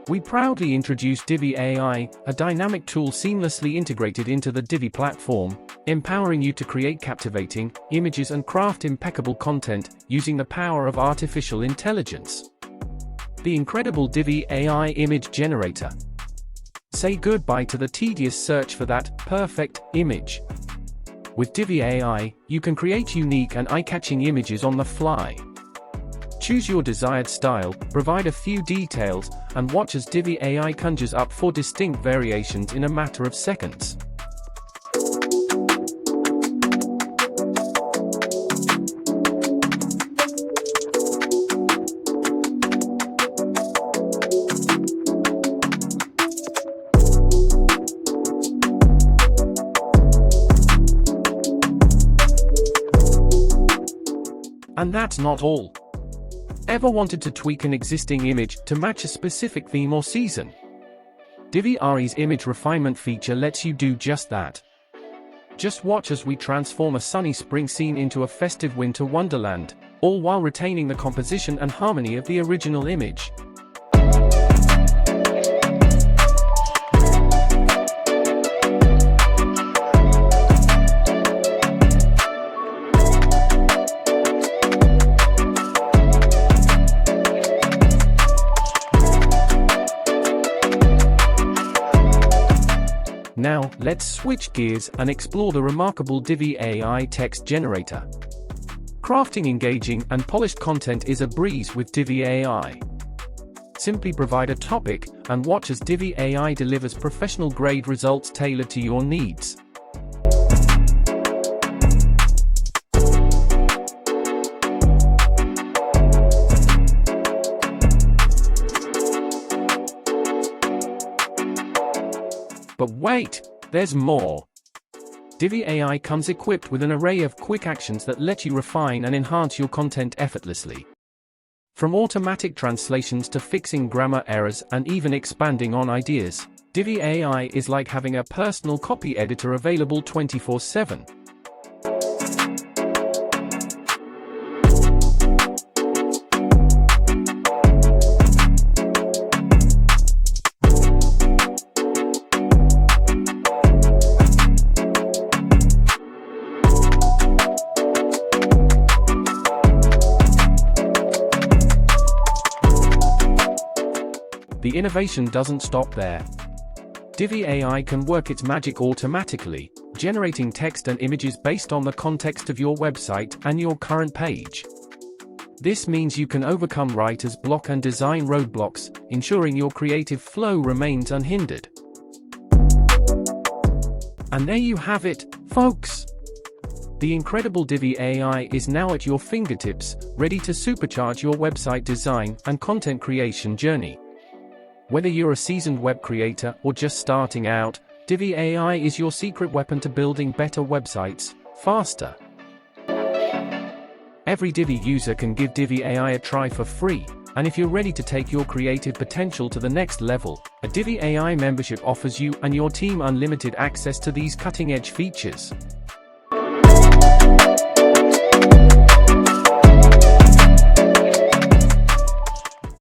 We proudly introduce Divi AI, a dynamic tool seamlessly integrated into the Divi platform, empowering you to create captivating images and craft impeccable content using the power of artificial intelligence. The incredible Divi AI image generator. Say goodbye to the tedious search for that perfect image. With Divi AI, you can create unique and eye-catching images on the fly. Choose your desired style, provide a few details, and watch as Divi AI conjures up 4 distinct variations in a matter of seconds. And that's not all. Ever wanted to tweak an existing image to match a specific theme or season? Divi AI's image refinement feature lets you do just that. Just watch as we transform a sunny spring scene into a festive winter wonderland, all while retaining the composition and harmony of the original image. Now, let's switch gears and explore the remarkable Divi AI text generator. Crafting engaging and polished content is a breeze with Divi AI. Simply provide a topic, and watch as Divi AI delivers professional-grade results tailored to your needs. But wait, there's more. Divi AI comes equipped with an array of quick actions that let you refine and enhance your content effortlessly. From automatic translations to fixing grammar errors and even expanding on ideas, Divi AI is like having a personal copy editor available 24/7. The innovation doesn't stop there. Divi AI can work its magic automatically, generating text and images based on the context of your website and your current page. This means you can overcome writer's block and design roadblocks, ensuring your creative flow remains unhindered. And there you have it, folks! The incredible Divi AI is now at your fingertips, ready to supercharge your website design and content creation journey. Whether you're a seasoned web creator or just starting out, Divi AI is your secret weapon to building better websites, faster. Every Divi user can give Divi AI a try for free, and if you're ready to take your creative potential to the next level, a Divi AI membership offers you and your team unlimited access to these cutting-edge features.